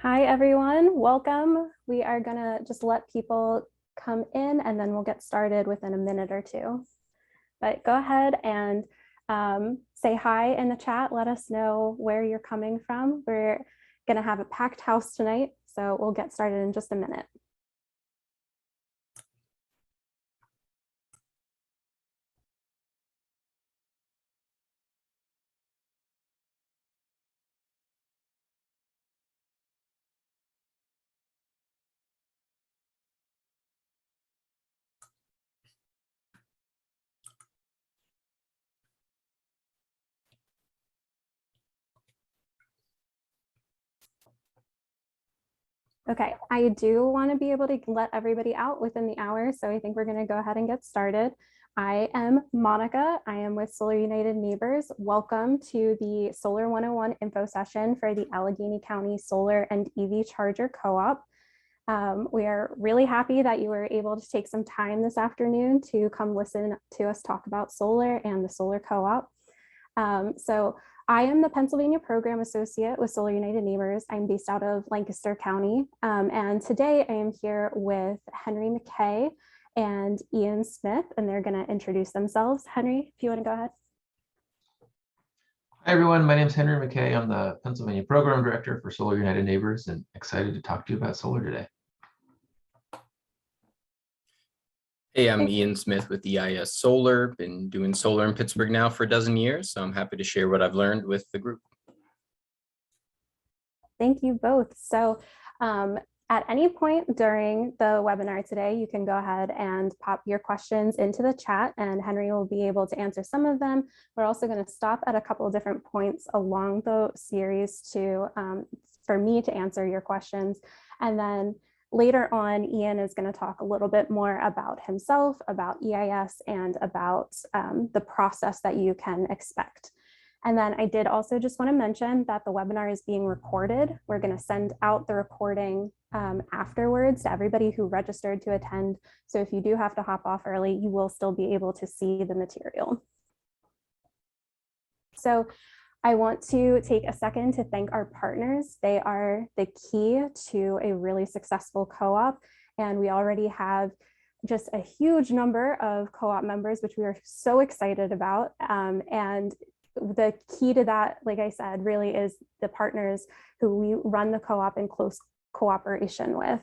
Hi, everyone. Welcome. We are going to just let people come in and then we'll get started within a minute or two. But go ahead and say hi in the chat. Let us know where you're coming from. We're going to have a packed house tonight, so we'll get started in just a minute. Okay, I do want to be able to let everybody out within the hour, so I think we're going to go ahead and get started. I am Monica. I am with Solar United Neighbors. Welcome to the Solar 101 info session for the Allegheny County Solar and EV Charger Co-op. We are really happy that you were able to take some time this afternoon to come listen to us talk about solar and the solar co-op. So I am the Pennsylvania Program Associate with Solar United Neighbors. I'm based out of Lancaster County. And today I am here with Henry McKay and Ian Smith, and they're going to introduce themselves. Henry, if you want to go ahead. Hi, everyone. My name is Henry McKay. I'm the Pennsylvania Program Director for Solar United Neighbors and excited to talk to you about solar today. Hey, I'm Ian Smith with EIS Solar. Been doing solar in Pittsburgh now for a dozen years, so I'm happy to share what I've learned with the group. Thank you both. So at any point during the webinar today, you can go ahead and pop your questions into the chat and Henry will be able to answer some of them. We're also going to stop at a couple of different points along the series to for me to answer your questions. And then later on, Ian is going to talk a little bit more about himself, about EIS, and about the process that you can expect. And then I did also just want to mention that the webinar is being recorded. We're going to send out the recording afterwards to everybody who registered to attend. So if you do have to hop off early, you will still be able to see the material. So I want to take a second to thank our partners. They are the key to a really successful co-op, and we already have just a huge number of co-op members, which we are so excited about. And the key to that, like I said, really is the partners who we run the co-op in close cooperation with.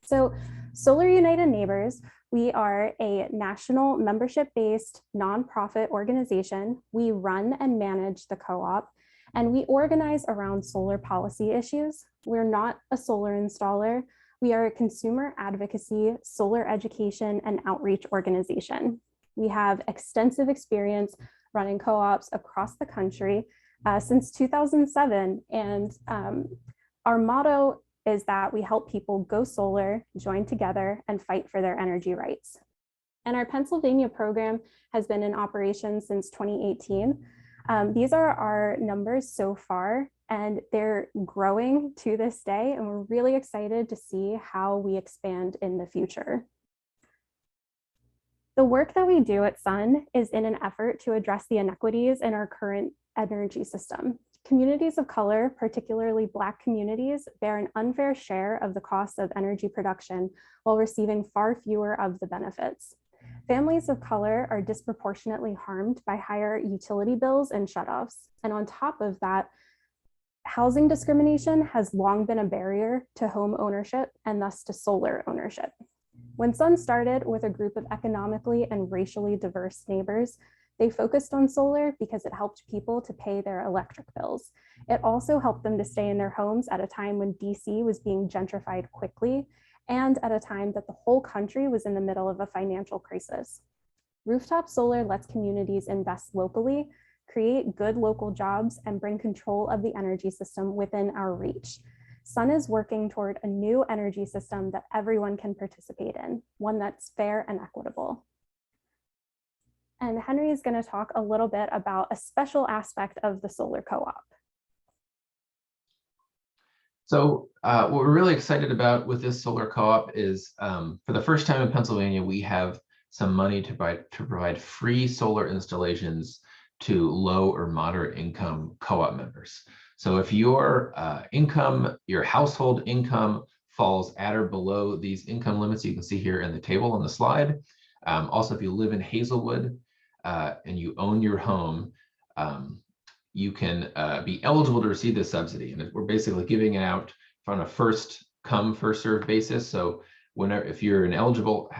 So Solar United Neighbors, we are a national membership-based nonprofit organization. We run and manage the co-op, and we organize around solar policy issues. We're not a solar installer. We are a consumer advocacy, solar education, and outreach organization. We have extensive experience running co-ops across the country since 2007, and our motto is that we help people go solar, join together, and fight for their energy rights. And our Pennsylvania program has been in operation since 2018. These are our numbers so far, and they're growing to this day, and we're really excited to see how we expand in the future. The work that we do at SUN is in an effort to address the inequities in our current energy system. Communities of color, particularly Black communities, bear an unfair share of the cost of energy production while receiving far fewer of the benefits. Families of color are disproportionately harmed by higher utility bills and shutoffs. And on top of that, housing discrimination has long been a barrier to home ownership and thus to solar ownership. When SUN started with a group of economically and racially diverse neighbors, they focused on solar because it helped people to pay their electric bills. It also helped them to stay in their homes at a time when DC was being gentrified quickly and at a time that the whole country was in the middle of a financial crisis. Rooftop solar lets communities invest locally, create good local jobs, and bring control of the energy system within our reach. SUN is working toward a new energy system that everyone can participate in, one that's fair and equitable. And Henry is going to talk a little bit about a special aspect of the solar co-op. So what we're really excited about with this solar co-op is for the first time in Pennsylvania, we have some money to provide free solar installations to low or moderate income co-op members. So if your your household income falls at or below these income limits you can see here in the table on the slide. Also, if you live in Hazelwood and you own your home, you can be eligible to receive this subsidy. And we're basically giving it out on a first come, first served basis. So if you're an eligible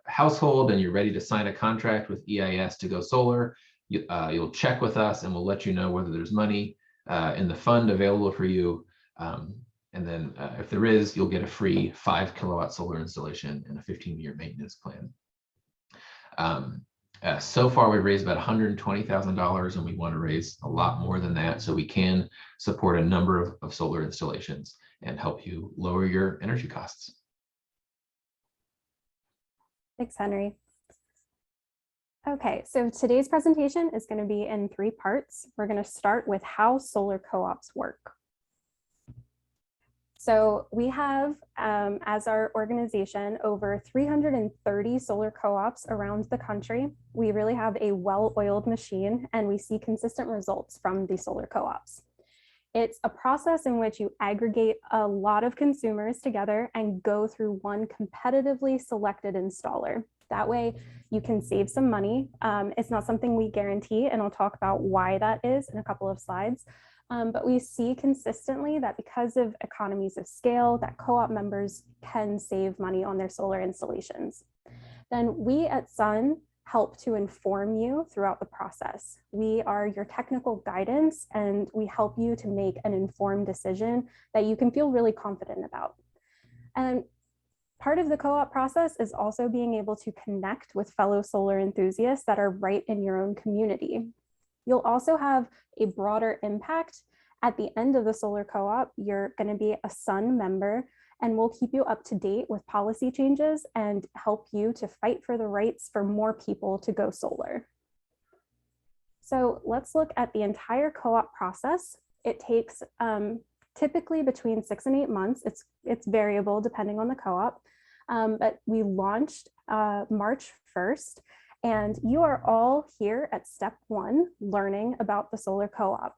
household and you're ready to sign a contract with EIS to go solar, you'll check with us and we'll let you know whether there's money in the fund available for you. And then if there is, you'll get a free 5 kilowatt solar installation and a 15-year maintenance plan. So far, we've raised about $120,000 and we want to raise a lot more than that so we can support a number of solar installations and help you lower your energy costs. Thanks, Henry. Okay, so today's presentation is going to be in 3 parts. We're going to start with how solar co-ops work. So we have, as our organization, over 330 solar co-ops around the country. We really have a well-oiled machine and we see consistent results from the solar co-ops. It's a process in which you aggregate a lot of consumers together and go through one competitively selected installer. That way you can save some money. It's not something we guarantee, and I'll talk about why that is in a couple of slides. But we see consistently that because of economies of scale, that co-op members can save money on their solar installations. Then we at Sun help to inform you throughout the process. We are your technical guidance and we help you to make an informed decision that you can feel really confident about. And part of the co-op process is also being able to connect with fellow solar enthusiasts that are right in your own community. You'll also have a broader impact. At the end of the solar co-op, you're going to be a Sun member, and we'll keep you up to date with policy changes and help you to fight for the rights for more people to go solar. So let's look at the entire co-op process. It takes typically between 6 and 8 months. It's variable depending on the co-op, but we launched March 1st. And you are all here at step 1, learning about the solar co-op.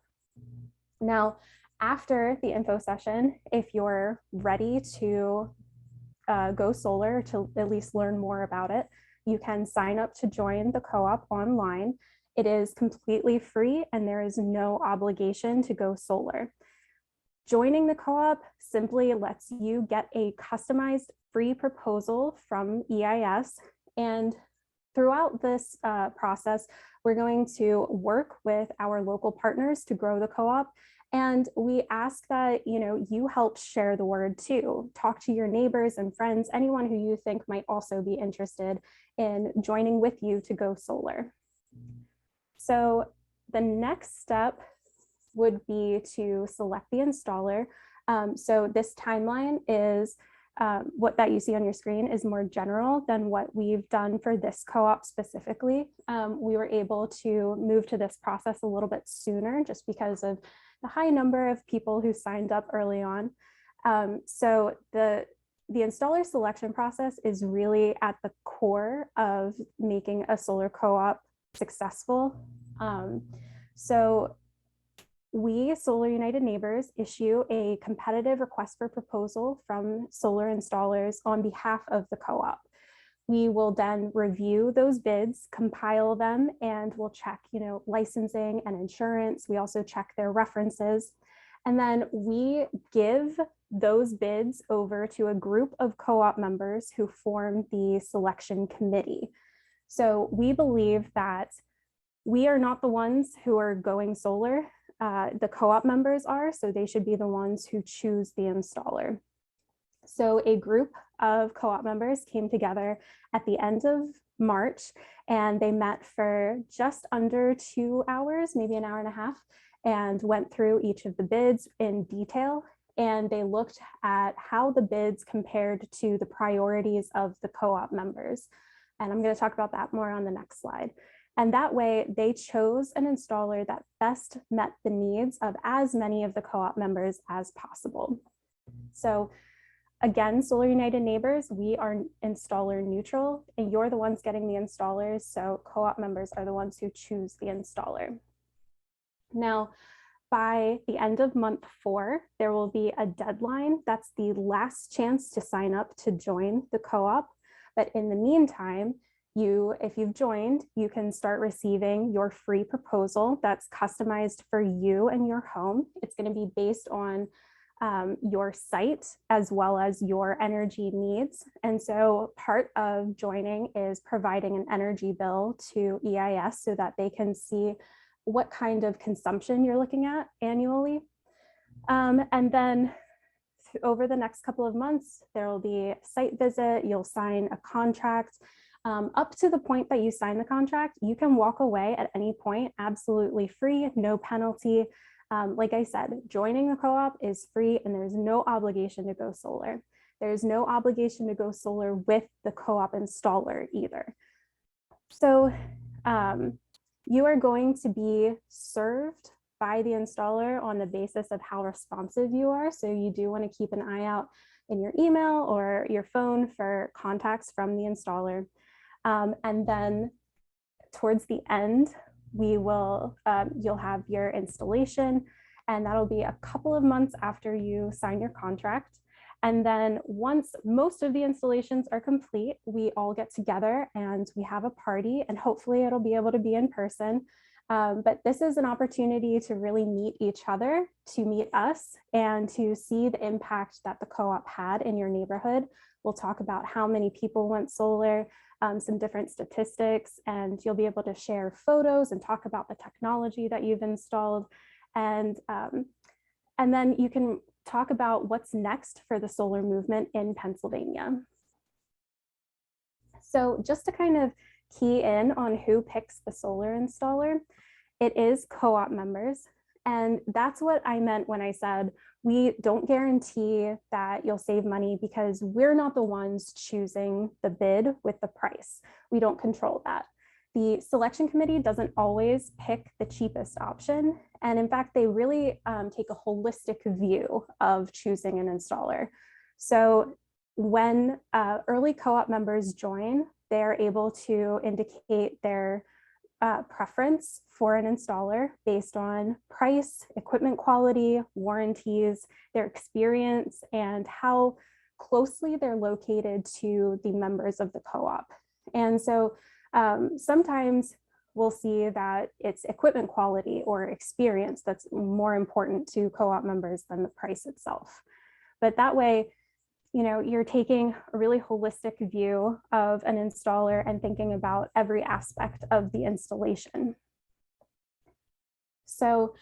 Now, after the info session, if you're ready to go solar, to at least learn more about it, you can sign up to join the co-op online. It is completely free and there is no obligation to go solar. Joining the co-op simply lets you get a customized free proposal from EIS, and throughout this process, we're going to work with our local partners to grow the co-op. And we ask that you help share the word too. Talk to your neighbors and friends, anyone who you think might also be interested in joining with you to go solar. So the next step would be to select the installer. So this timeline is what that you see on your screen is more general than what we've done for this co-op specifically. We were able to move to this process a little bit sooner just because of the high number of people who signed up early on. So the installer selection process is really at the core of making a solar co-op successful. So we, Solar United Neighbors, issue a competitive request for proposal from solar installers on behalf of the co-op. We will then review those bids, compile them, and we'll check, licensing and insurance. We also check their references. And then we give those bids over to a group of co-op members who form the selection committee. So we believe that we are not the ones who are going solar. The co-op members are, so they should be the ones who choose the installer. So a group of co-op members came together at the end of March, and they met for just under 2 hours, maybe an hour and a half, and went through each of the bids in detail. And they looked at how the bids compared to the priorities of the co-op members. And I'm going to talk about that more on the next slide. And that way they chose an installer that best met the needs of as many of the co-op members as possible. So Again, Solar United Neighbors, we are installer neutral, and you're the ones getting the installers. So co-op members are the ones who choose the installer. Now, by the end of month 4, there will be a deadline. That's the last chance to sign up to join the co-op. But in the meantime, if you've joined, you can start receiving your free proposal that's customized for you and your home. It's going to be based on your site as well as your energy needs. And so part of joining is providing an energy bill to EIS so that they can see what kind of consumption you're looking at annually. And then over the next couple of months, there will be a site visit, you'll sign a contract. Up to the point that you sign the contract, you can walk away at any point, absolutely free, no penalty. Like I said, joining the co-op is free and there's no obligation to go solar. There's no obligation to go solar with the co-op installer either. So you are going to be served by the installer on the basis of how responsive you are. So you do want to keep an eye out in your email or your phone for contacts from the installer. And then towards the end, you'll have your installation, and that'll be a couple of months after you sign your contract. And then once most of the installations are complete, we all get together and we have a party, and hopefully it'll be able to be in person. But this is an opportunity to really meet each other, to meet us, and to see the impact that the co-op had in your neighborhood. We'll talk about how many people went solar, some different statistics, and you'll be able to share photos and talk about the technology that you've installed. And then you can talk about what's next for the solar movement in Pennsylvania. So just to kind of key in on who picks the solar installer, it is co-op members. And that's what I meant when I said we don't guarantee that you'll save money, because we're not the ones choosing the bid with the price. We don't control that. The selection committee doesn't always pick the cheapest option. And in fact, they really take a holistic view of choosing an installer. So when early co-op members join, they're able to indicate their preference for an installer based on price, equipment quality, warranties, their experience, and how closely they're located to the members of the co-op. And so sometimes we'll see that it's equipment quality or experience that's more important to co-op members than the price itself. But that way, you're taking a really holistic view of an installer and thinking about every aspect of the installation. So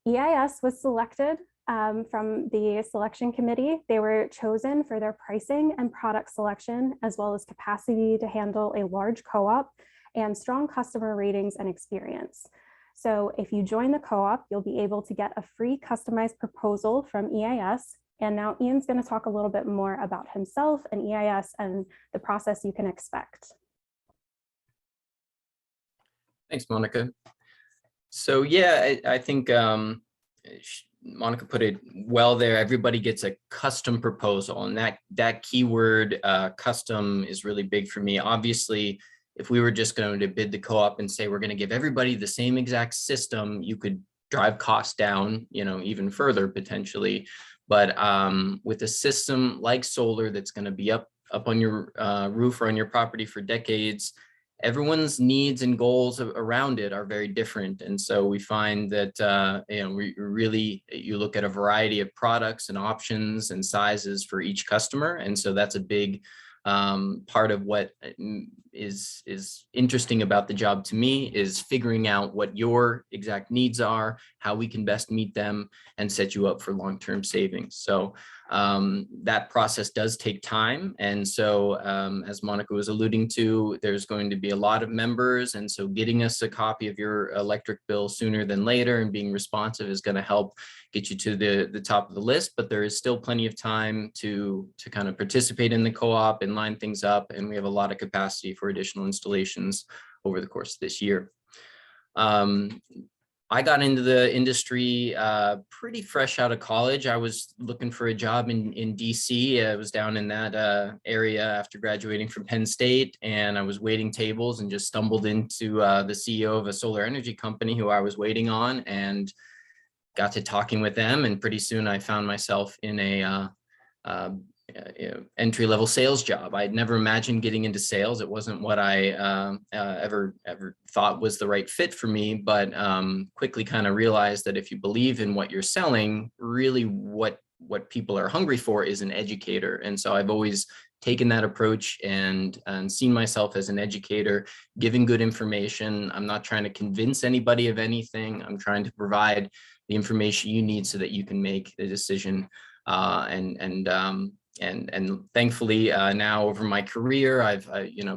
EIS was selected from the selection committee. They were chosen for their pricing and product selection, as well as capacity to handle a large co-op and strong customer ratings and experience. So if you join the co-op, you'll be able to get a free customized proposal from EIS. And now Ian's going to talk a little bit more about himself and EIS and the process you can expect. Thanks, Monica. So yeah, I think Monica put it well there. Everybody gets a custom proposal, and that keyword custom is really big for me. Obviously, if we were just going to bid the co-op and say we're going to give everybody the same exact system, you could drive costs down, even further potentially. But with a system like solar that's going to be up on your roof or on your property for decades, everyone's needs and goals around it are very different. And so we find that you look at a variety of products and options and sizes for each customer. And so that's a big part of what is interesting about the job to me, is figuring out what your exact needs are, how we can best meet them, and set you up for long-term savings. So that process does take time. And so as Monica was alluding to, there's going to be a lot of members. And so getting us a copy of your electric bill sooner than later and being responsive is going to help get you to the top of the list. But there is still plenty of time to kind of participate in the co-op and line things up. And we have a lot of capacity for additional installations over the course of this year. I got into the industry pretty fresh out of college. I was looking for a job in DC. I was down in that area after graduating from Penn State, and I was waiting tables and just stumbled into the CEO of a solar energy company who I was waiting on, and got to talking with them. And pretty soon I found myself in a entry-level sales job. I'd never imagined getting into sales. It wasn't what I ever thought was the right fit for me, but quickly kind of realized that if you believe in what you're selling, really what people are hungry for is an educator. And so I've always taken that approach and seen myself as an educator, giving good information. I'm not trying to convince anybody of anything. I'm trying to provide the information you need so that you can make the decision. And thankfully now over my career, I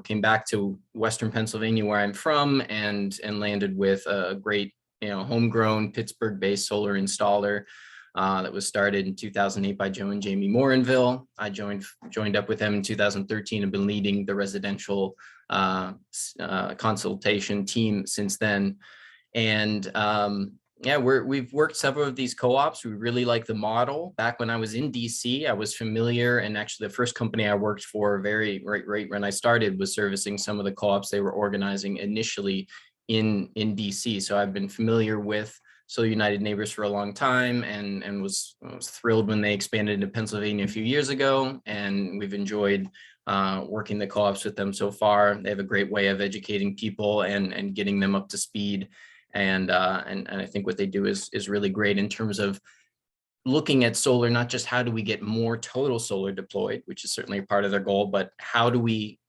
came back to Western Pennsylvania where I'm from, and landed with a great homegrown Pittsburgh-based solar installer that was started in 2008 by Joe and Jamie Morinville. I joined up with them in 2013 and been leading the residential consultation team since then. And yeah, we've worked several of these co-ops. We really like the model. Back when I was in DC, I was familiar, and actually the first company I worked for right when I started was servicing some of the co-ops they were organizing initially in DC. So I've been familiar with Solar United Neighbors for a long time, and was thrilled when they expanded into Pennsylvania a few years ago. And we've enjoyed working the co-ops with them so far. They have a great way of educating people and getting them up to speed. And I think what they do is really great in terms of looking at solar, not just how do we get more total solar deployed, which is certainly a part of their goal, but how do we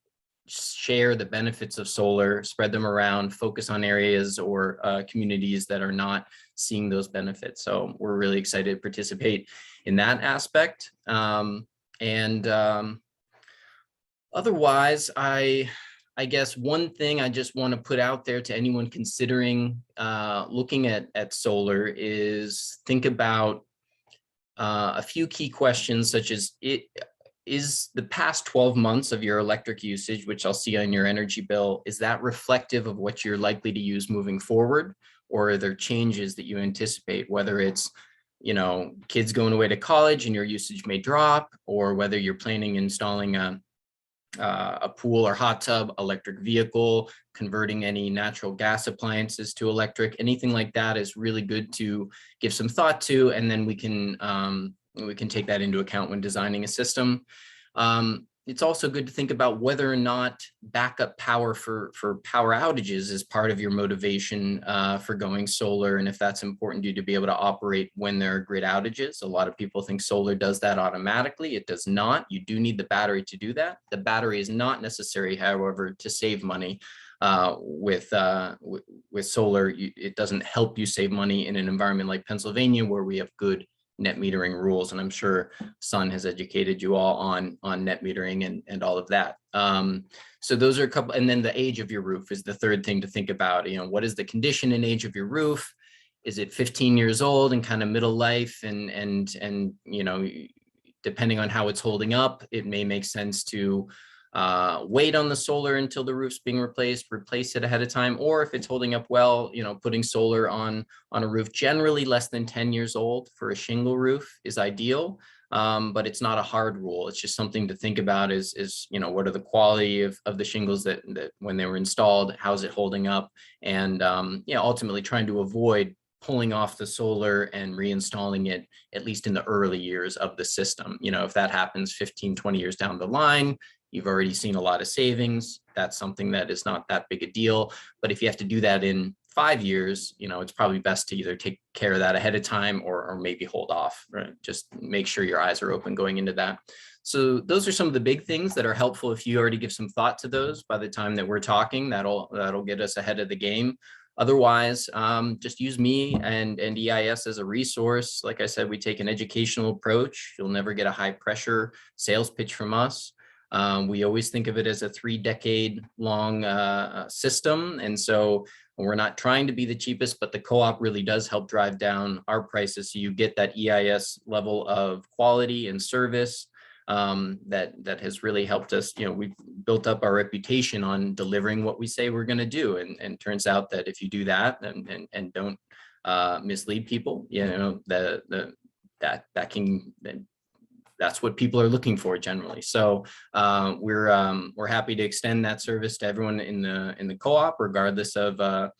share the benefits of solar, spread them around, focus on areas or communities that are not seeing those benefits. So we're really excited to participate in that aspect. Otherwise, I guess one thing I just want to put out there to anyone considering looking at solar is think about a few key questions, such as is the past 12 months of your electric usage, which I'll see on your energy bill, is that reflective of what you're likely to use moving forward? Or are there changes that you anticipate, whether it's kids going away to college and your usage may drop, or whether you're planning installing a pool or hot tub, electric vehicle, converting any natural gas appliances to electric, anything like that is really good to give some thought to, and then we can take that into account when designing a system. It's also good to think about whether or not backup power for power outages is part of your motivation for going solar, and if that's important to you to be able to operate when there are grid outages. A lot of people think solar does that automatically. It does not. You do need the battery to do that. The battery is not necessary, however, to save money. With solar, it doesn't help you save money in an environment like Pennsylvania, where we have good net metering rules, and I'm sure Sun has educated you all on net metering and all of that. So those are a couple, and then the age of your roof is the third thing to think about. What is the condition and age of your roof? Is it 15 years old and kind of middle life? And depending on how it's holding up, it may make sense to wait on the solar until the roof's being replaced, replace it ahead of time. Or if it's holding up well, putting solar on a roof generally less than 10 years old for a shingle roof is ideal. But it's not a hard rule. It's just something to think about is what are the quality of the shingles that when they were installed, how's it holding up? And ultimately trying to avoid pulling off the solar and reinstalling it, at least in the early years of the system. If that happens 15, 20 years down the line, you've already seen a lot of savings. That's something that is not that big a deal. But if you have to do that in 5 years, it's probably best to either take care of that ahead of time or maybe hold off, right? Just make sure your eyes are open going into that. So those are some of the big things that are helpful. If you already give some thought to those by the time that we're talking, that'll get us ahead of the game. Otherwise, just use me and EIS as a resource. Like I said, we take an educational approach. You'll never get a high pressure sales pitch from us. We always think of it as a 3-decade-long system. And so we're not trying to be the cheapest, but the co-op really does help drive down our prices. So you get that EIS level of quality and service that has really helped us. We've built up our reputation on delivering what we say we're going to do. And turns out that if you do that and don't mislead people. You know, that's what people are looking for generally. So we're happy to extend that service to everyone in the co-op, regardless of the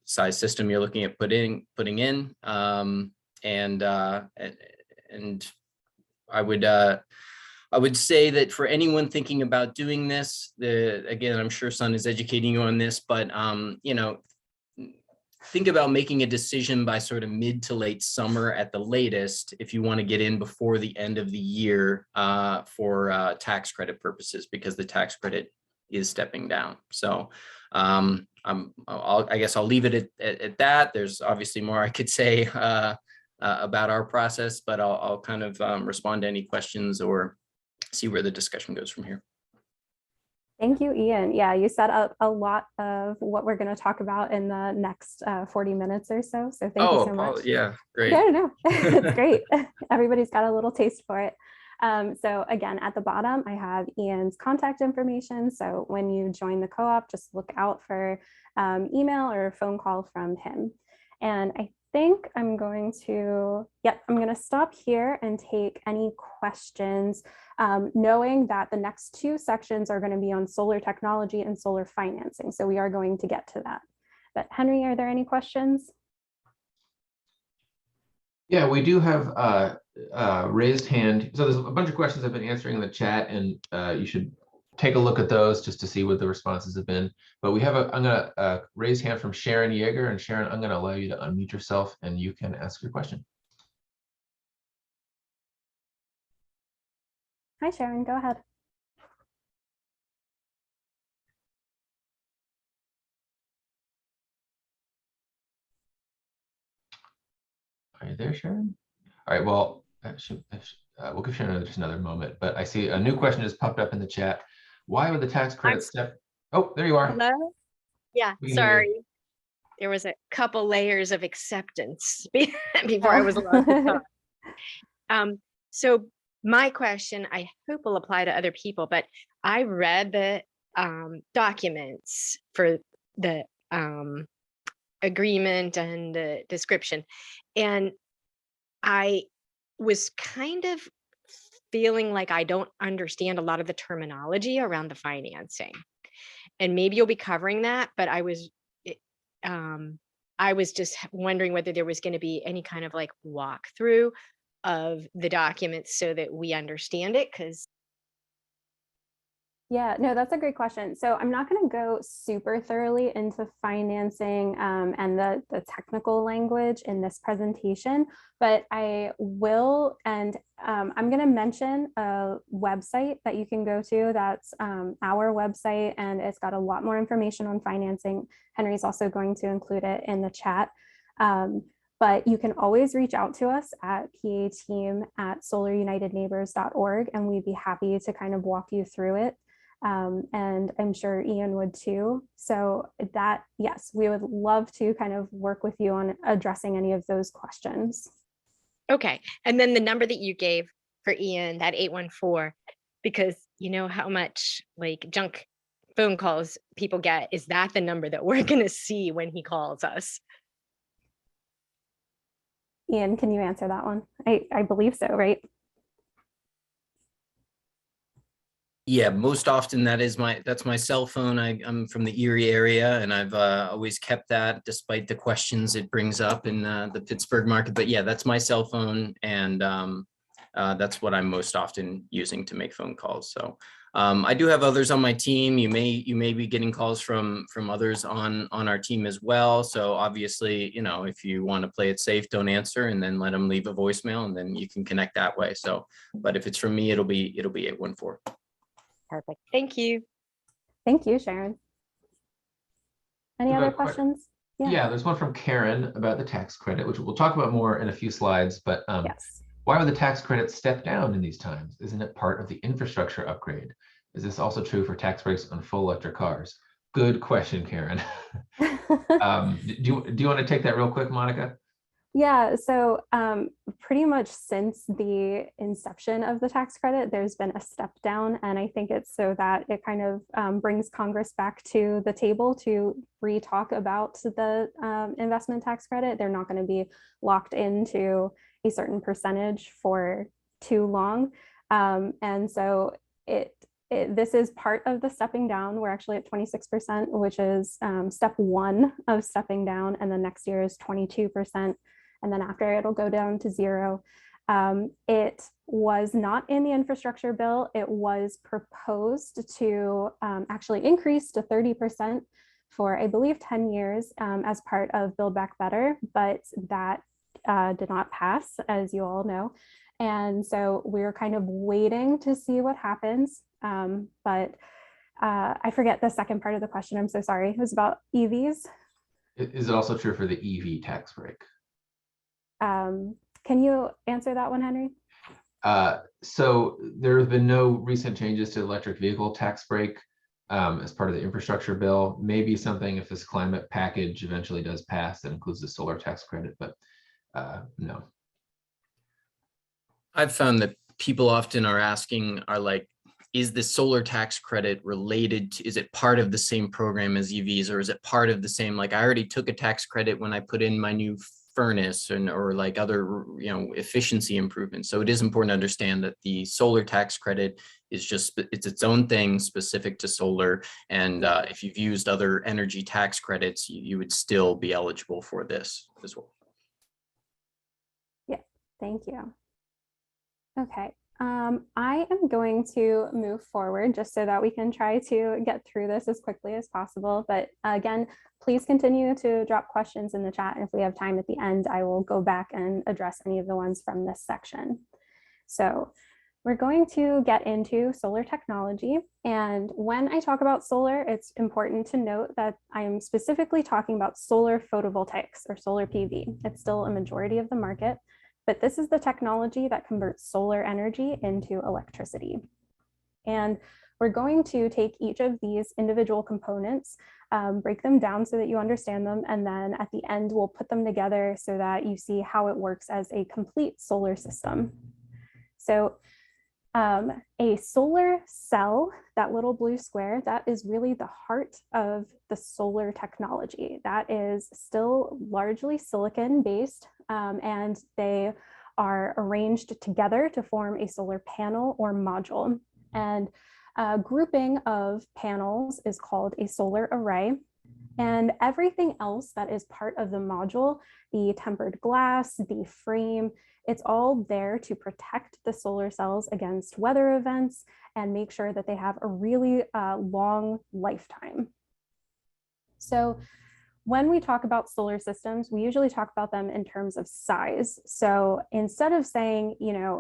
size system you're looking at putting in. And I would say that for anyone thinking about doing this, again, I'm sure Sun is educating you on this, but think about making a decision by sort of mid to late summer at the latest if you want to get in before the end of the year for tax credit purposes, because the tax credit is stepping down. So I guess I'll leave it at that. There's obviously more I could say about our process, but I'll kind of respond to any questions or see where the discussion goes from here. Thank you, Ian. Yeah, you set up a lot of what we're going to talk about in the next 40 minutes or so. So thank you so much. Yeah, great. Yeah, no, it's great. Everybody's got a little taste for it. So again, at the bottom, I have Ian's contact information. So when you join the co-op, just look out for email or phone call from him. And I think I'm going to stop here and take any questions, knowing that the next two sections are going to be on solar technology and solar financing. So we are going to get to that. But Henry, are there any questions? Yeah, we do have raised hand. So there's a bunch of questions I've been answering in the chat, and you should take a look at those just to see what the responses have been. But we have I'm gonna raise hand from Sharon Yeager, and Sharon, I'm gonna allow you to unmute yourself and you can ask your question. Hi, Sharon, go ahead. Are you there, Sharon? All right, well, we'll give Sharon just another moment, but I see a new question has popped up in the chat. Why would the tax credit step? Oh, there you are. Hello? Yeah, sorry. There was a couple layers of acceptance before I was allowed to talk. So my question, I hope will apply to other people, but I read the documents for the agreement and the description, and I was kind of feeling like I don't understand a lot of the terminology around the financing. And maybe you'll be covering that, but I was just wondering whether there was going to be any kind of like walkthrough of the documents so that we understand it, because yeah, no, that's a great question. So I'm not going to go super thoroughly into financing and the technical language in this presentation, but I will, and I'm going to mention a website that you can go to. That's our website, and it's got a lot more information on financing. Henry's also going to include it in the chat. But you can always reach out to us at pateam@solarunitedneighbors.org, and we'd be happy to kind of walk you through it. And I'm sure Ian would too. So that, yes, we would love to kind of work with you on addressing any of those questions. Okay. And then the number that you gave for Ian, that 814, because you know how much like junk phone calls people get, is that the number that we're going to see when he calls us? Ian, can you answer that one? I believe so, right? Yeah, most often that's my cell phone. I'm from the Erie area, and I've always kept that despite the questions it brings up in the Pittsburgh market. But yeah, that's my cell phone, and that's what I'm most often using to make phone calls. So I do have others on my team. You may be getting calls from others on our team as well. So obviously, if you want to play it safe, don't answer, and then let them leave a voicemail, and then you can connect that way. So, but if it's from me, it'll be 814. Perfect. Thank you. Thank you, Sharon. Any other questions? Yeah, there's one from Karen about the tax credit, which we'll talk about more in a few slides, but yes. Why would the tax credit step down in these times? Isn't it part of the infrastructure upgrade? Is this also true for tax breaks on full electric cars? Good question, Karen. Do you want to take that real quick, Monica? Yeah, so pretty much since the inception of the tax credit, there's been a step down. And I think it's so that it kind of brings Congress back to the table to re-talk about the investment tax credit. They're not going to be locked into a certain percentage for too long. And so this is part of the stepping down. We're actually at 26%, which is step one of stepping down. And then next year is 22%. And then after it'll go down to 0. It was not in the infrastructure bill. It was proposed to actually increase to 30% for, I believe, 10 years as part of Build Back Better, but that did not pass, as you all know. And so we're kind of waiting to see what happens. But I forget the second part of the question. I'm so sorry. It was about EVs. Is it also true for the EV tax break? Can you answer that one, Henry? So there have been no recent changes to electric vehicle tax break as part of the infrastructure bill. Maybe something if this climate package eventually does pass that includes the solar tax credit, but no. I've found that people often are asking, are like, is the solar tax credit related to, is it part of the same program as EVs, or is it part of the same, like I already took a tax credit when I put in my new furnace and or like other efficiency improvements. So it is important to understand that the solar tax credit is just, it's its own thing specific to solar. And if you've used other energy tax credits, you would still be eligible for this as well. Yeah, thank you. Okay, I am going to move forward just so that we can try to get through this as quickly as possible. But again, please continue to drop questions in the chat. And if we have time at the end, I will go back and address any of the ones from this section. So we're going to get into solar technology. And when I talk about solar, it's important to note that I'm specifically talking about solar photovoltaics or solar PV. It's still a majority of the market, but this is the technology that converts solar energy into electricity. And we're going to take each of these individual components, break them down so that you understand them, and then at the end, we'll put them together so that you see how it works as a complete solar system. So a solar cell, that little blue square, that is really the heart of the solar technology. That is still largely silicon-based, and they are arranged together to form a solar panel or module. And a grouping of panels is called a solar array. And everything else that is part of the module, the tempered glass, the frame, it's all there to protect the solar cells against weather events and make sure that they have a really long lifetime. So when we talk about solar systems, we usually talk about them in terms of size. So instead of saying,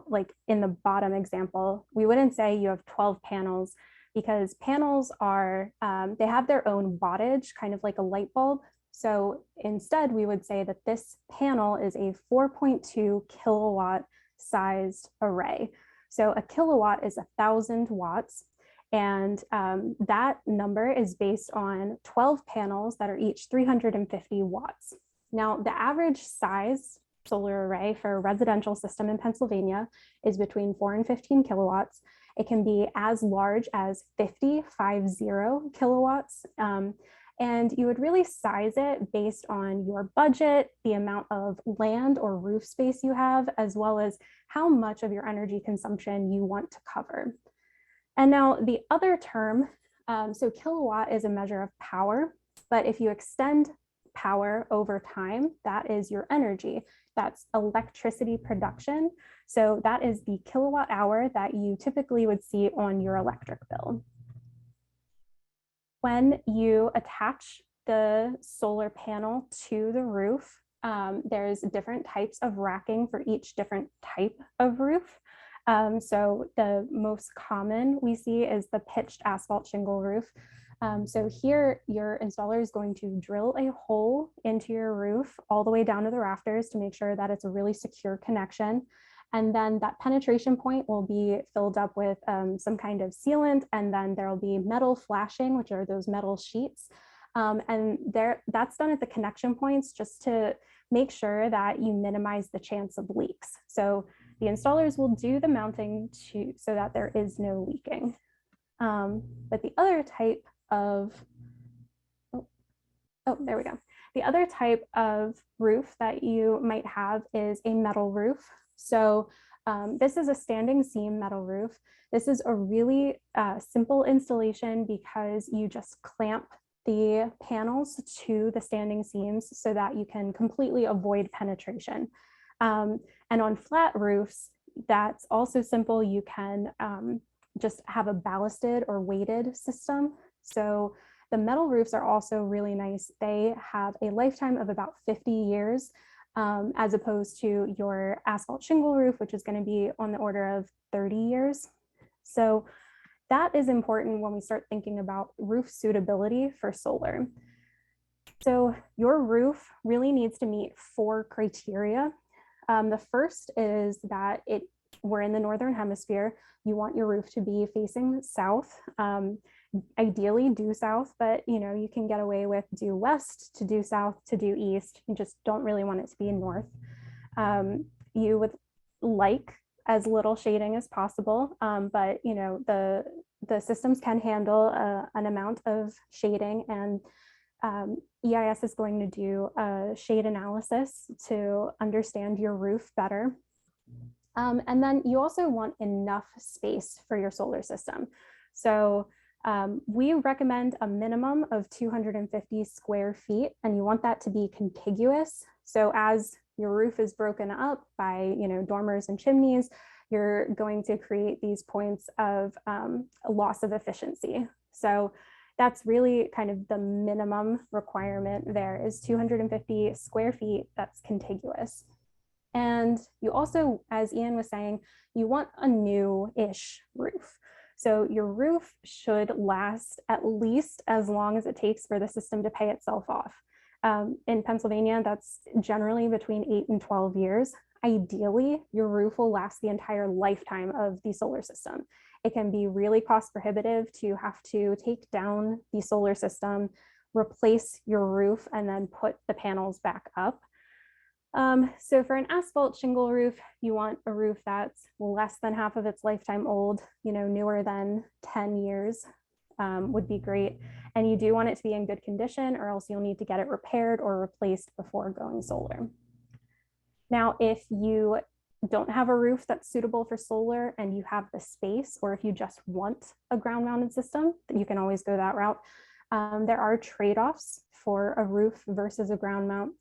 like in the bottom example, we wouldn't say you have 12 panels, because panels are, they have their own wattage, kind of like a light bulb. So instead, we would say that this panel is a 4.2 kilowatt sized array. So a kilowatt is 1,000 watts. And that number is based on 12 panels that are each 350 watts. Now, the average size solar array for a residential system in Pennsylvania is between 4 and 15 kilowatts. It can be as large as 50 kilowatts. And you would really size it based on your budget, the amount of land or roof space you have, as well as how much of your energy consumption you want to cover. And now the other term, so kilowatt is a measure of power, but if you extend power over time, that is your energy. That's electricity production. So that is the kilowatt hour that you typically would see on your electric bill. When you attach the solar panel to the roof, there's different types of racking for each different type of roof. So the most common we see is the pitched asphalt shingle roof. So here your installer is going to drill a hole into your roof all the way down to the rafters to make sure that it's a really secure connection. And then that penetration point will be filled up with some kind of sealant, and then there'll be metal flashing, which are those metal sheets And that's done at the connection points just to make sure that you minimize the chance of leaks. So the installers will do the mounting so that there is no leaking. But the other type of, there we go. The other type of roof that you might have is a metal roof. So this is a standing seam metal roof. This is a really simple installation because you just clamp the panels to the standing seams so that you can completely avoid penetration. And on flat roofs, that's also simple. You can just have a ballasted or weighted system. So the metal roofs are also really nice. They have a lifetime of about 50 years, as opposed to your asphalt shingle roof, which is going to be on the order of 30 years. So that is important when we start thinking about roof suitability for solar. So your roof really needs to meet 4 criteria. The first is that we're in the Northern Hemisphere. You want your roof to be facing south, ideally due south, but you can get away with due west to due south to due east. You just don't really want it to be north. You would like as little shading as possible, but the systems can handle an amount of shading, and EIS is going to do a shade analysis to understand your roof better. And then you also want enough space for your solar system. So we recommend a minimum of 250 square feet, and you want that to be contiguous. So as your roof is broken up by dormers and chimneys, you're going to create these points of a loss of efficiency. So that's really kind of the minimum requirement there is 250 square feet that's contiguous. And you also, as Ian was saying, you want a new-ish roof. So your roof should last at least as long as it takes for the system to pay itself off. In Pennsylvania, that's generally between 8 and 12 years. Ideally, your roof will last the entire lifetime of the solar system. It can be really cost prohibitive to have to take down the solar system, replace your roof, and then put the panels back up. So for an asphalt shingle roof, you want a roof that's less than half of its lifetime old, newer than 10 years would be great. And you do want it to be in good condition, or else you'll need to get it repaired or replaced before going solar. Now, if you don't have a roof that's suitable for solar and you have the space, or if you just want a ground mounted system, you can always go that route. There are trade-offs for a roof versus a ground mount.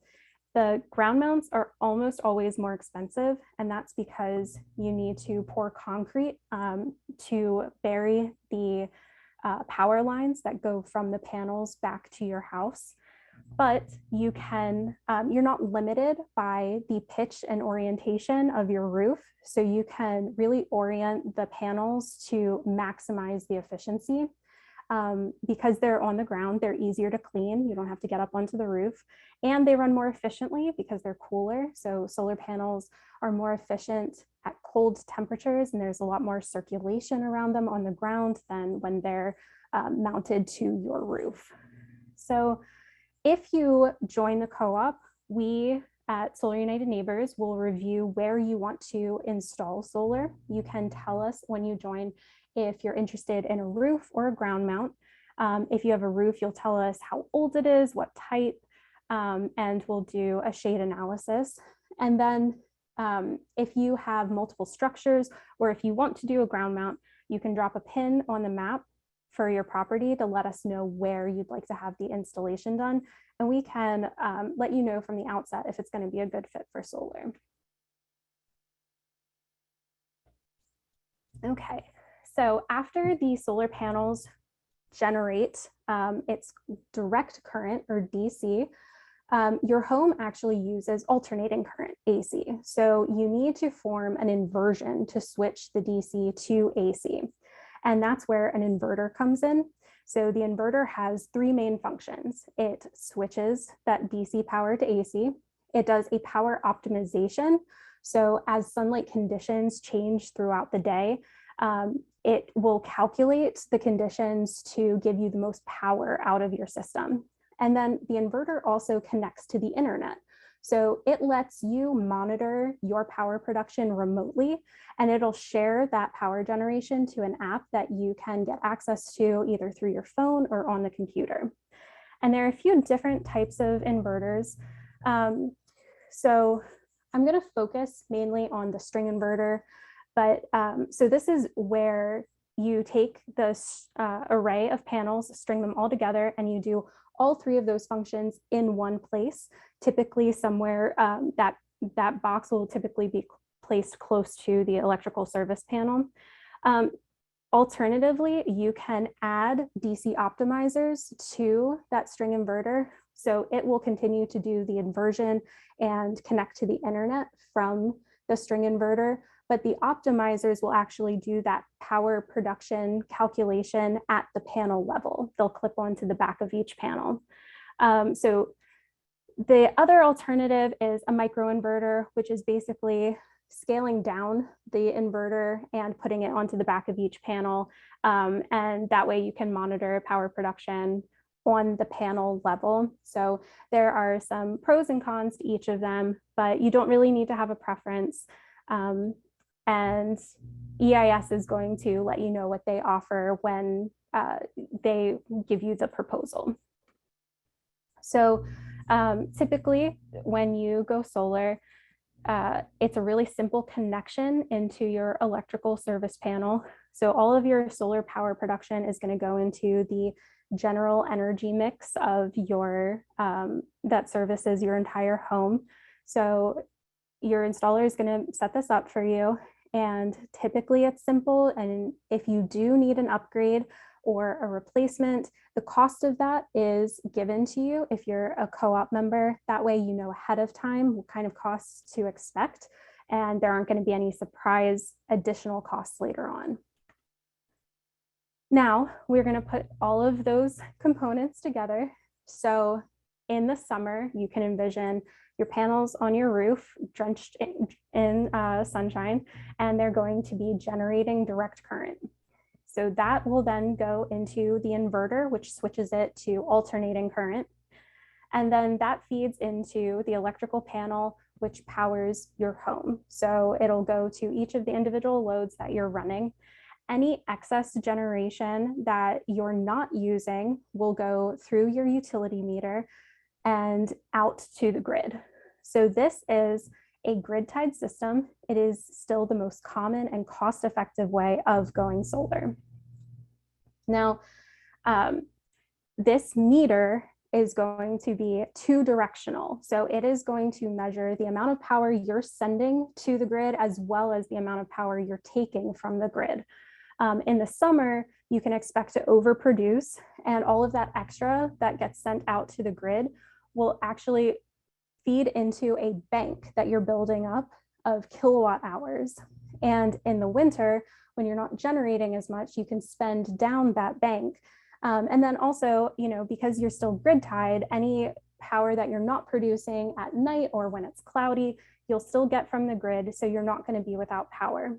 The ground mounts are almost always more expensive, and that's because you need to pour concrete to bury the power lines that go from the panels back to your house. But you can, you're not limited by the pitch and orientation of your roof. So you can really orient the panels to maximize the efficiency. Because they're on the ground, they're easier to clean. You don't have to get up onto the roof, and they run more efficiently because they're cooler. So solar panels are more efficient at cold temperatures, and there's a lot more circulation around them on the ground than when they're mounted to your roof. So if you join the co-op, we at Solar United Neighbors will review where you want to install solar. You can tell us when you join if you're interested in a roof or a ground mount. If you have a roof, you'll tell us how old it is, what type, and we'll do a shade analysis. And then if you have multiple structures, or if you want to do a ground mount, you can drop a pin on the map for your property to let us know where you'd like to have the installation done. And we can let you know from the outset if it's going to be a good fit for solar. Okay. So after the solar panels generate its direct current, or DC, your home actually uses alternating current, AC. So you need to form an inversion to switch the DC to AC. And that's where an inverter comes in. So the inverter has 3 main functions. It switches that DC power to AC. It does a power optimization. So as sunlight conditions change throughout the day, it will calculate the conditions to give you the most power out of your system. And then the inverter also connects to the internet. So it lets you monitor your power production remotely, and it'll share that power generation to an app that you can get access to either through your phone or on the computer. And there are a few different types of inverters. So I'm going to focus mainly on the string inverter, but so this is where you take this array of panels, string them all together, and you do all three of those functions in one place, typically somewhere that box will typically be placed close to the electrical service panel. Alternatively, you can add DC optimizers to that string inverter. So it will continue to do the inversion and connect to the internet from the string inverter, but the optimizers will actually do that power production calculation at the panel level. They'll clip onto the back of each panel. So the other alternative is a microinverter, which is basically scaling down the inverter and putting it onto the back of each panel. And that way you can monitor power production on the panel level. So there are some pros and cons to each of them, but you don't really need to have a preference. And EIS is going to let you know what they offer when they give you the proposal. So typically when you go solar, it's a really simple connection into your electrical service panel. So all of your solar power production is going to go into the general energy mix of your that services your entire home. So your installer is going to set this up for you, and typically it's simple. And if you do need an upgrade or a replacement, the cost of that is given to you if you're a co-op member. That way you know ahead of time what kind of costs to expect, and there aren't going to be any surprise additional costs later on. Now we're going to put all of those components together. So in the summer, you can envision your panels on your roof drenched in sunshine, and they're going to be generating direct current. So that will then go into the inverter, which switches it to alternating current. And then that feeds into the electrical panel, which powers your home. So it'll go to each of the individual loads that you're running. Any excess generation that you're not using will go through your utility meter and out to the grid. So this is a grid-tied system. It is still the most common and cost-effective way of going solar. Now, this meter is going to be two-directional. So it is going to measure the amount of power you're sending to the grid as well as the amount of power you're taking from the grid. In the summer, you can expect to overproduce, and all of that extra that gets sent out to the grid will actually feed into a bank that you're building up of kilowatt hours. And in the winter, when you're not generating as much, you can spend down that bank. And then also, you know, because you're still grid tied, any power that you're not producing at night or when it's cloudy, you'll still get from the grid. So you're not going to be without power.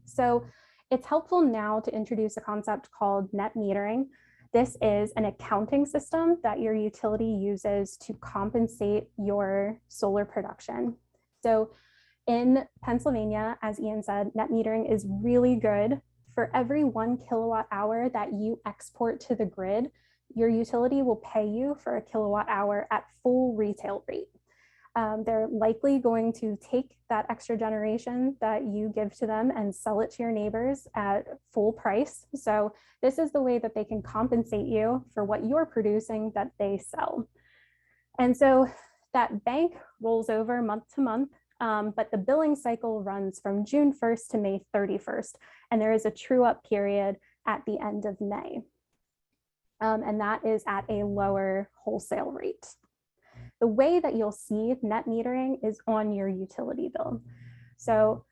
So it's helpful now to introduce a concept called net metering. This is an accounting system that your utility uses to compensate your solar production. So in Pennsylvania, as Ian said, net metering is really good. For every 1 kilowatt hour that you export to the grid, your utility will pay you for a kilowatt hour at full retail rate. They're likely going to take that extra generation that you give to them and sell it to your neighbors at full price. So this is the way that they can compensate you for what you're producing that they sell. And so that bank rolls over month to month, but the billing cycle runs from June 1st to May 31st. And there is a true up period at the end of May. And that is at a lower wholesale rate. The way that you'll see net metering is on your utility bill. So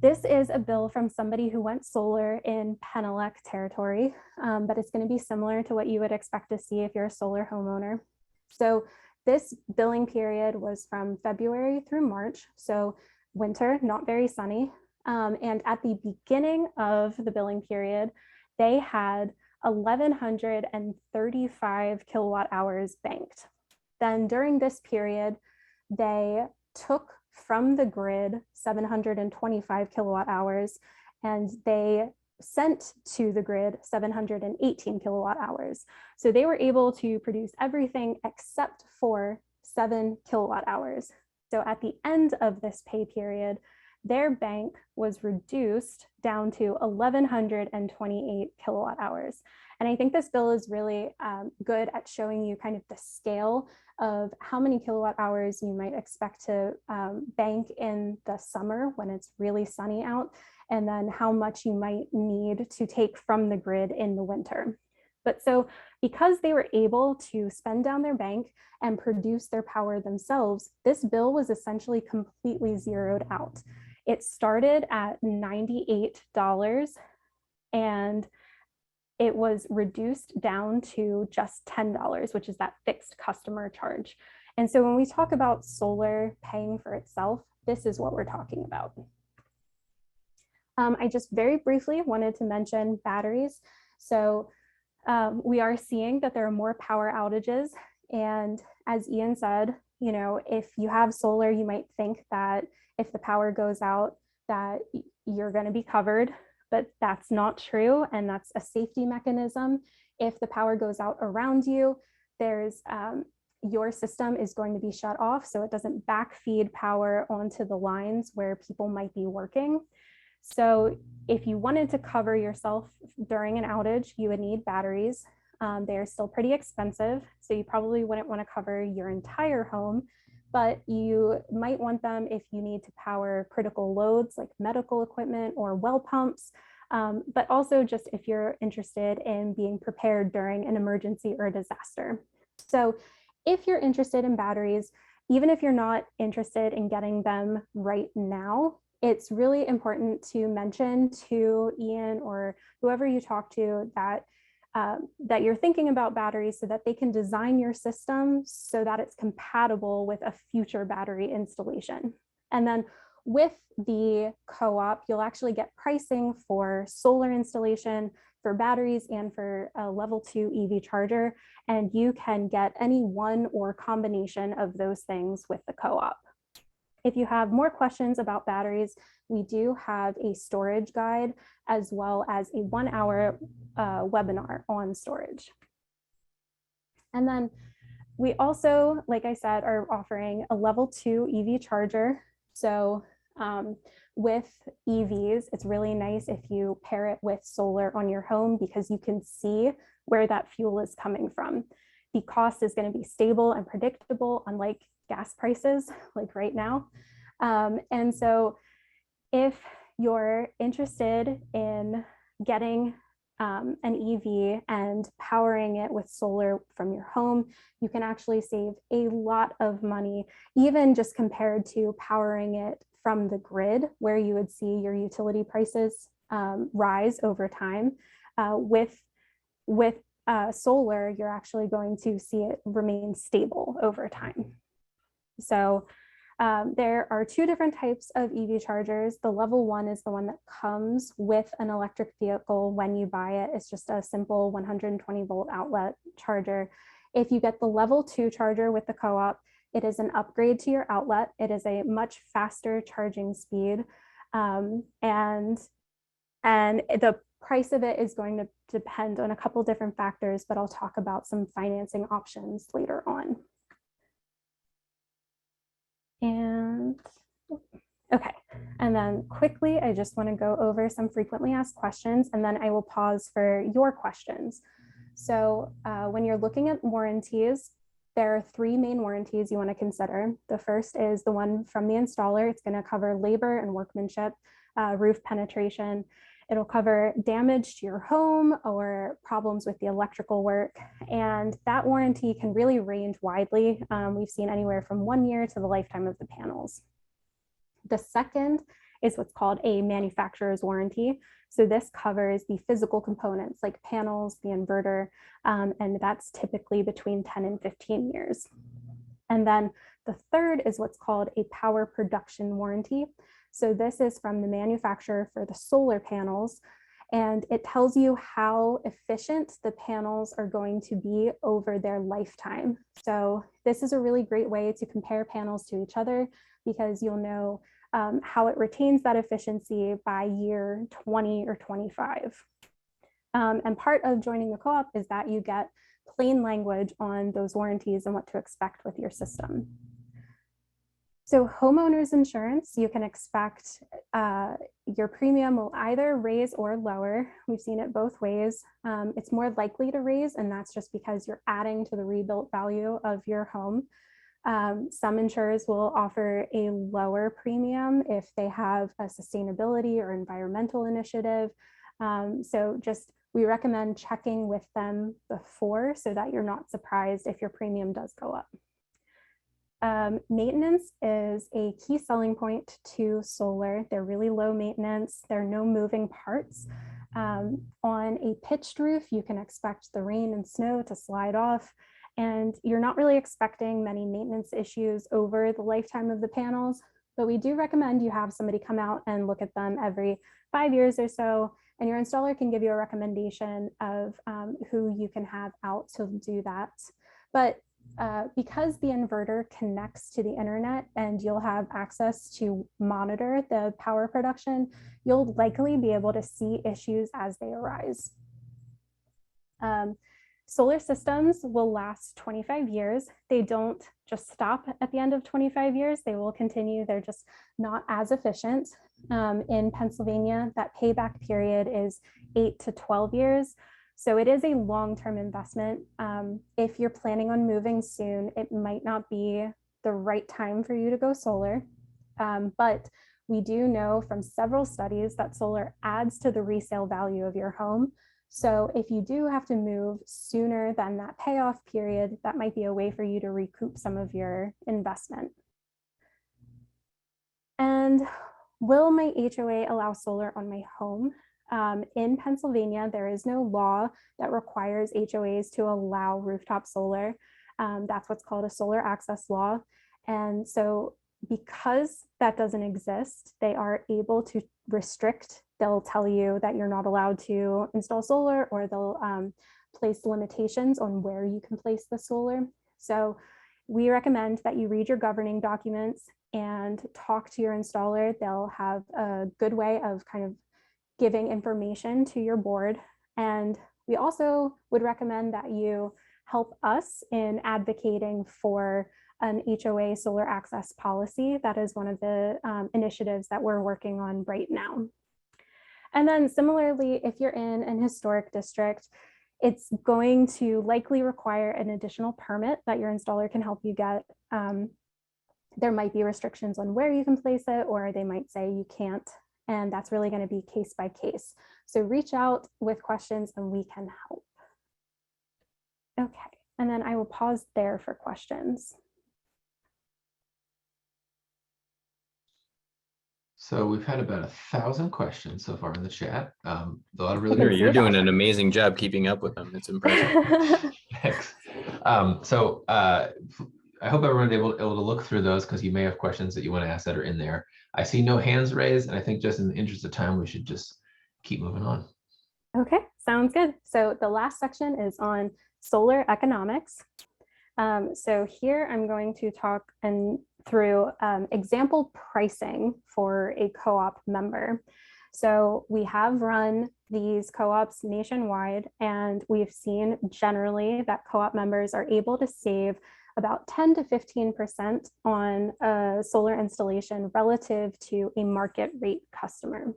this is a bill from somebody who went solar in Penelec territory, but it's going to be similar to what you would expect to see if you're a solar homeowner. So this billing period was from February through March, so winter, not very sunny. And at the beginning of the billing period, they had 1,135 kilowatt hours banked. Then during this period, they took from the grid 725 kilowatt hours, and they sent to the grid 718 kilowatt hours. So they were able to produce everything except for 7 kilowatt hours. So at the end of this pay period, their bank was reduced down to 1,128 kilowatt hours. And I think this bill is really good at showing you kind of the scale of how many kilowatt hours you might expect to bank in the summer when it's really sunny out, and then how much you might need to take from the grid in the winter. But so because they were able to spend down their bank and produce their power themselves, this bill was essentially completely zeroed out. It started at $98 and it was reduced down to just $10, which is that fixed customer charge. And so when we talk about solar paying for itself, this is what we're talking about. I just very briefly wanted to mention batteries. So we are seeing that there are more power outages. And as Ian said, you know, if you have solar, you might think that if the power goes out, that you're going to be covered, but that's not true. And that's a safety mechanism. If the power goes out around you, there's your system is going to be shut off, so it doesn't backfeed power onto the lines where people might be working. So if you wanted to cover yourself during an outage, you would need batteries. They're still pretty expensive, so you probably wouldn't want to cover your entire home, but you might want them if you need to power critical loads like medical equipment or well pumps, but also just if you're interested in being prepared during an emergency or disaster. So if you're interested in batteries, even if you're not interested in getting them right now, it's really important to mention to Ian or whoever you talk to that that you're thinking about batteries so that they can design your system so that it's compatible with a future battery installation. And then with the co-op, you'll actually get pricing for solar installation, for batteries, and for a level 2 EV charger. And you can get any one or combination of those things with the co-op. If you have more questions about batteries, we do have a storage guide as well as a 1-hour webinar on storage. And then we also, like I said, are offering a level 2 EV charger. So with EVs, it's really nice if you pair it with solar on your home because you can see where that fuel is coming from. The cost is going to be stable and predictable, unlike gas prices like right now. And so if you're interested in getting an EV and powering it with solar from your home, you can actually save a lot of money, even just compared to powering it from the grid, where you would see your utility prices rise over time. With solar, you're actually going to see it remain stable over time. So there are 2 different types of EV chargers. The level 1 is the one that comes with an electric vehicle when you buy it. It's just a simple 120 volt outlet charger. If you get the level 2 charger with the co-op, it is an upgrade to your outlet. It is a much faster charging speed. And the price of it is going to depend on a couple different factors, but I'll talk about some financing options later on. And okay, and then quickly, I just want to go over some frequently asked questions, and then I will pause for your questions. So when you're looking at warranties, there are 3 main warranties you want to consider. The first is the one from the installer. It's going to cover labor and workmanship, roof penetration. It'll cover damage to your home or problems with the electrical work. And that warranty can really range widely. We've seen anywhere from 1 year to the lifetime of the panels. The second is what's called a manufacturer's warranty. So this covers the physical components like panels, the inverter, and that's typically between 10 and 15 years. And then the third is what's called a power production warranty. So this is from the manufacturer for the solar panels, And it tells you how efficient the panels are going to be over their lifetime. So this is a really great way to compare panels to each other, because you'll know how it retains that efficiency by year 20 or 25. And part of joining the co-op is that you get plain language on those warranties and what to expect with your system. So homeowners insurance, you can expect your premium will either raise or lower. We've seen it both ways. It's more likely to raise, and that's just because you're adding to the rebuilt value of your home. Some insurers will offer a lower premium if they have a sustainability or environmental initiative. So we recommend checking with them before so that you're not surprised if your premium does go up. Maintenance is a key selling point to solar. They're really low maintenance. There are no moving parts. On a pitched roof, you can expect the rain and snow to slide off, and you're not really expecting many maintenance issues over the lifetime of the panels, but we do recommend you have somebody come out and look at them every 5 years or so, and your installer can give you a recommendation of who you can have out to do that. But because the inverter connects to the internet and you'll have access to monitor the power production, you'll likely be able to see issues as they arise. Solar systems will last 25 years. They don't just stop at the end of 25 years. They will continue. They're just not as efficient. In Pennsylvania, that payback period is 8 to 12 years. So it is a long-term investment. If you're planning on moving soon, it might not be the right time for you to go solar. But we do know from several studies that solar adds to the resale value of your home. So if you do have to move sooner than that payoff period, that might be a way for you to recoup some of your investment. And will my HOA allow solar on my home? In Pennsylvania, there is no law that requires HOAs to allow rooftop solar. That's what's called a solar access law. And so because that doesn't exist, they are able to restrict. They'll tell you that you're not allowed to install solar, or they'll place limitations on where you can place the solar. So we recommend that you read your governing documents and talk to your installer. They'll have a good way of kind of giving information to your board. And we also would recommend that you help us in advocating for an HOA solar access policy. That is one of the initiatives that we're working on right now. And then similarly, if you're in an historic district, it's going to likely require an additional permit that your installer can help you get. There might be restrictions on where you can place it, or they might say you can't. And that's really going to be case by case. So reach out with questions and we can help. Okay, and then I will pause there for questions. So we've had about 1,000 questions so far in the chat. A lot of really You're doing an amazing job keeping up with them. It's impressive. Thanks. I hope everyone's able to look through those, because you may have questions that you want to ask that are in there. I see no hands raised, and I think just in the interest of time, we should just keep moving on. Okay, sounds good. So the last section is on solar economics. So here I'm going to talk through example pricing for a co-op member. So we have run these co-ops nationwide, and we've seen generally that co-op members are able to save about 10 to 15% on a solar installation relative to a market rate customer.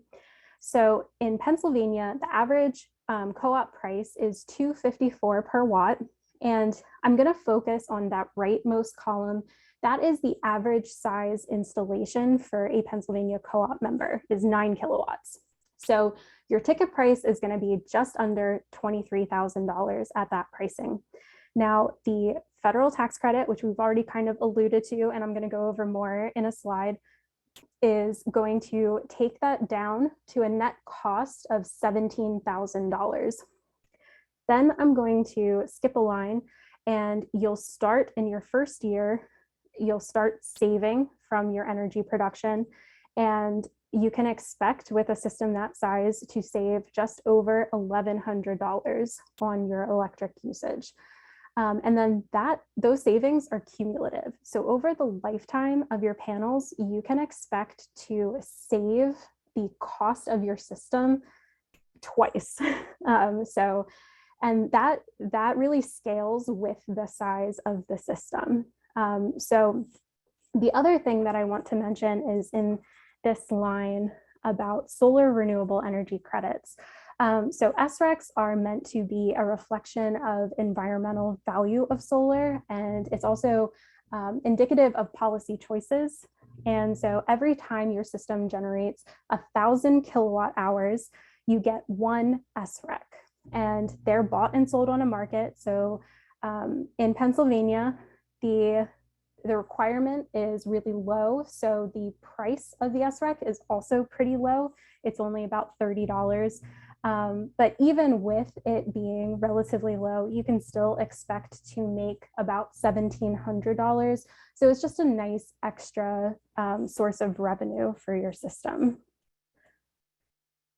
So in Pennsylvania, the average co-op price is $254 per watt. And I'm going to focus on that rightmost column. That is the average size installation for a Pennsylvania co-op member, is 9 kilowatts. So your ticket price is going to be just under $23,000 at that pricing. Now, the federal tax credit, which we've already kind of alluded to, and I'm going to go over more in a slide, is going to take that down to a net cost of $17,000. Then I'm going to skip a line, and you'll start in your first year, you'll start saving from your energy production. And you can expect with a system that size to save just over $1,100 on your electric usage. And then those savings are cumulative. So over the lifetime of your panels, you can expect to save the cost of your system twice. And that really scales with the size of the system. So the other thing that I want to mention is in this line about solar renewable energy credits. So SRECs are meant to be a reflection of environmental value of solar, and it's also indicative of policy choices. And so every time your system generates 1,000 kilowatt hours, you get one SREC, and they're bought and sold on a market. So in Pennsylvania, the requirement is really low. So the price of the SREC is also pretty low. It's only about $30. But even with it being relatively low, you can still expect to make about $1,700. So it's just a nice extra source of revenue for your system.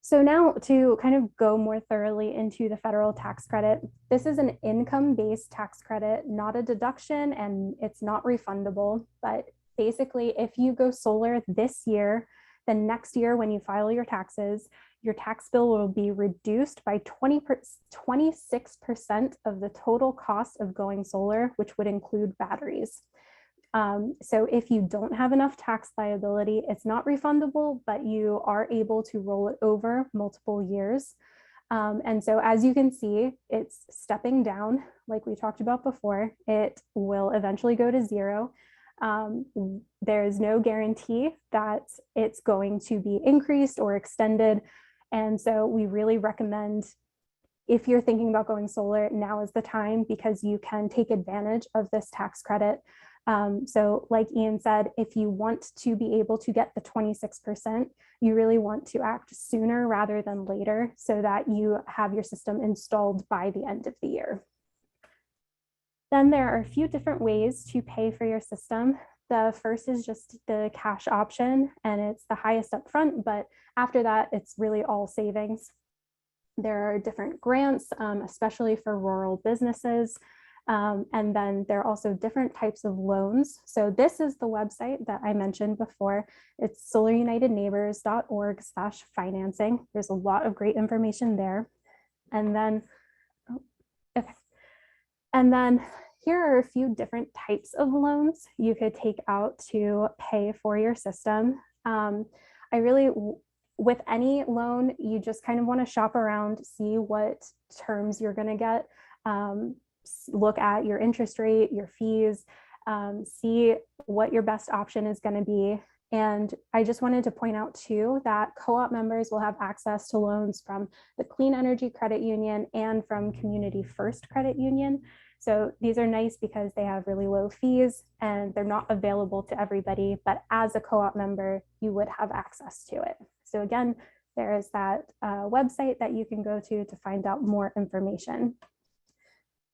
So now to kind of go more thoroughly into the federal tax credit, this is an income-based tax credit, not a deduction, and it's not refundable. But basically, if you go solar this year, then next year when you file your taxes, your tax bill will be reduced by 26% of the total cost of going solar, which would include batteries. So if you don't have enough tax liability, it's not refundable, but you are able to roll it over multiple years. And so as you can see, it's stepping down like we talked about before. It will eventually go to zero. There's no guarantee that it's going to be increased or extended. And so we really recommend, if you're thinking about going solar, now is the time, because you can take advantage of this tax credit. So like Ian said, if you want to be able to get the 26%, you really want to act sooner rather than later so that you have your system installed by the end of the year. Then there are a few different ways to pay for your system. The first is just the cash option, and it's the highest up front, but after that, it's really all savings. There are different grants, especially for rural businesses. And then there are also different types of loans. So this is the website that I mentioned before. It's solarunitedneighbors.org/financing. There's a lot of great information there. And then, And then here are a few different types of loans you could take out to pay for your system. With any loan, you just kind of want to shop around, see what terms you're going to get. Look at your interest rate, your fees, see what your best option is going to be. And I just wanted to point out too that co-op members will have access to loans from the Clean Energy Credit Union and from Community First Credit Union. So these are nice because they have really low fees and they're not available to everybody, but as a co-op member, you would have access to it. So again, there is that website that you can go to find out more information.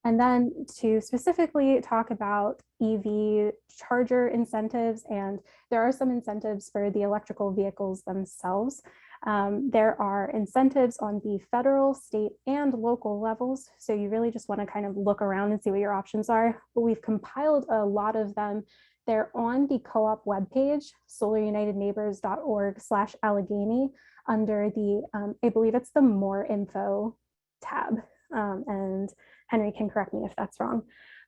And then to specifically talk about EV charger incentives, and there are some incentives for the electrical vehicles themselves. There are incentives on the federal, state, and local levels. So you really just want to kind of look around and see what your options are. But we've compiled a lot of them. They're on the co-op webpage, solarunitedneighbors.org/Allegheny, under the, I believe it's the More Info tab. And Henry can correct me if that's wrong,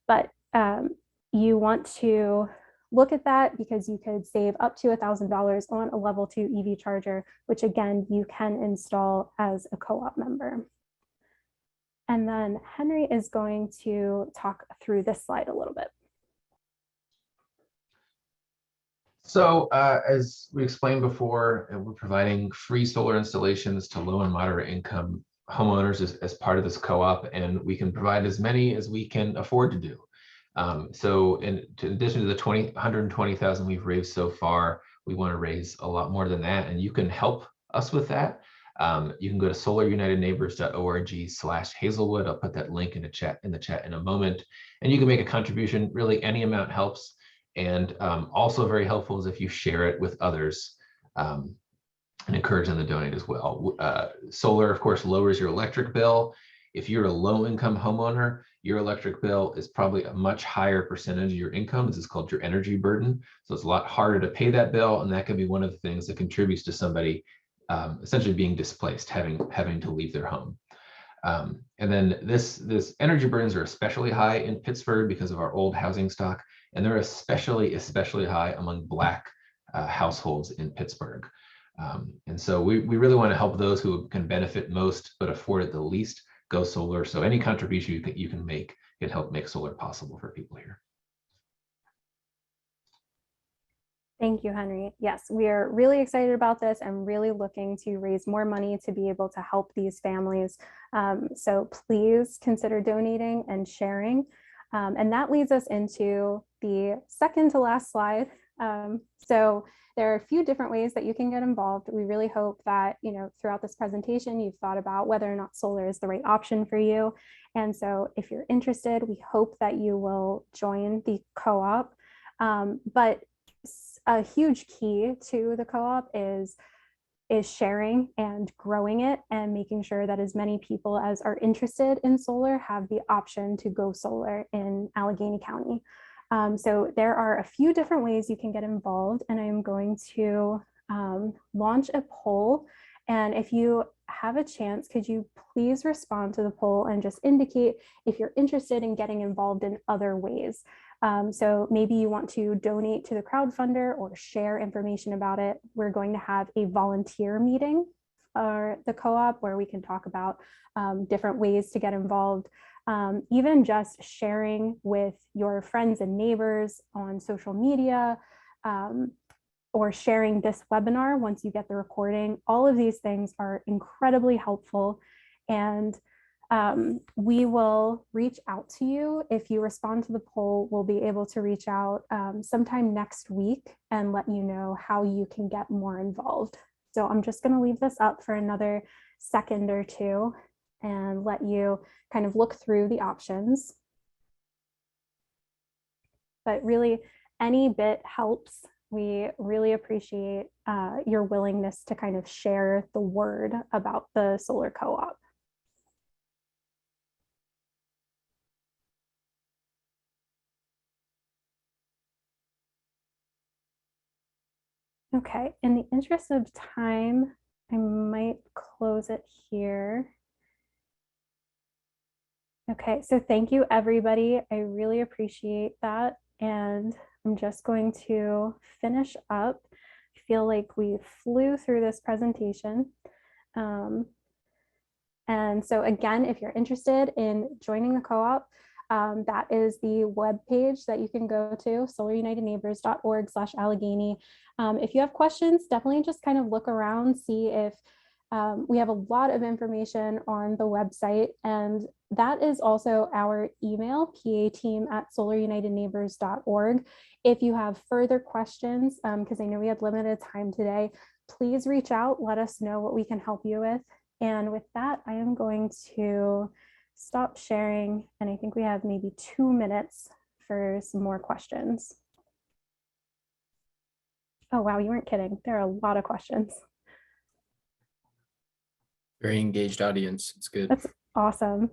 but you want to look at that because you could save up to $1,000 on a level 2 EV charger, which again, you can install as a co-op member. And then Henry is going to talk through this slide a little bit. So as we explained before, we're providing free solar installations to low and moderate income homeowners as part of this co-op, and we can provide as many as we can afford to do. So in addition to the 120,000 we've raised so far, we want to raise a lot more than that, and you can help us with that. You can go to solarunitedneighbors.org/Hazelwood. I'll put that link in the chat in a moment, and you can make a contribution. Really, any amount helps, and also very helpful is if you share it with others. and encourage them to donate as well. Solar, of course, lowers your electric bill. If you're a low-income homeowner, your electric bill is probably a much higher percentage of your income. This is called your energy burden. So it's a lot harder to pay that bill, and that can be one of the things that contributes to somebody essentially being displaced, having to leave their home. And then this energy burdens are especially high in Pittsburgh because of our old housing stock, and they're especially high among Black households in Pittsburgh. And so we really want to help those who can benefit most but afford it the least go solar. So any contribution you can make can help make solar possible for people here. Thank you, Henry. Yes, we are really excited about this and really looking to raise more money to be able to help these families. So please consider donating and sharing. And that leads us into the second to last slide. So there are a few different ways that you can get involved. We really hope that, throughout this presentation, you've thought about whether or not solar is the right option for you. And so if you're interested, we hope that you will join the co-op. But a huge key to the co-op is sharing and growing it and making sure that as many people as are interested in solar have the option to go solar in Allegheny County. So there are a few different ways you can get involved, and I'm going to launch a poll. And if you have a chance, could you please respond to the poll and just indicate if you're interested in getting involved in other ways. So maybe you want to donate to the crowdfunder or share information about it. We're going to have a volunteer meeting for the co-op where we can talk about different ways to get involved. Even just sharing with your friends and neighbors on social media, or sharing this webinar once you get the recording. All of these things are incredibly helpful, and we will reach out to you. If you respond to the poll, we'll be able to reach out sometime next week and let you know how you can get more involved. So I'm just going to leave this up for another second or two and let you kind of look through the options. But really, any bit helps. We really appreciate your willingness to kind of share the word about the solar co-op. Okay, in the interest of time, I might close it here. Okay, so thank you, everybody. I really appreciate that. And I'm just going to finish up. I feel like we flew through this presentation. And so again, if you're interested in joining the co-op, that is the web page that you can go to, solarunitedneighbors.org/Allegheny. If you have questions, definitely just kind of look around, see if we have a lot of information on the website, and that is also our email, pateam@solarunitedneighbors.org. If you have further questions, because I know we had limited time today, please reach out, let us know what we can help you with. And with that, I am going to stop sharing, and I think we have maybe 2 minutes for some more questions. Oh, wow, you weren't kidding. There are a lot of questions. Very engaged audience. It's good. That's awesome.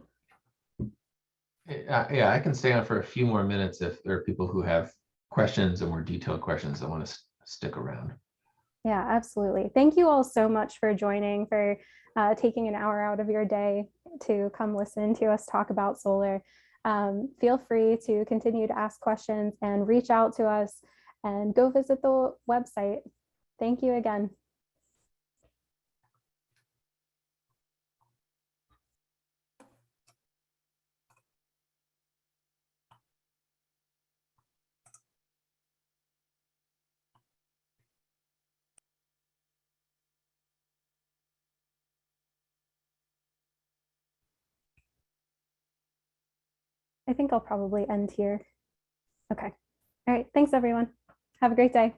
Yeah, I can stay on for a few more minutes if there are people who have questions and more detailed questions that want to stick around. Yeah, absolutely. Thank you all so much for joining, for taking an hour out of your day to come listen to us talk about solar. Feel free to continue to ask questions and reach out to us, and go visit the website. Thank you again. I think I'll probably end here. Okay. All right. Thanks, everyone. Have a great day.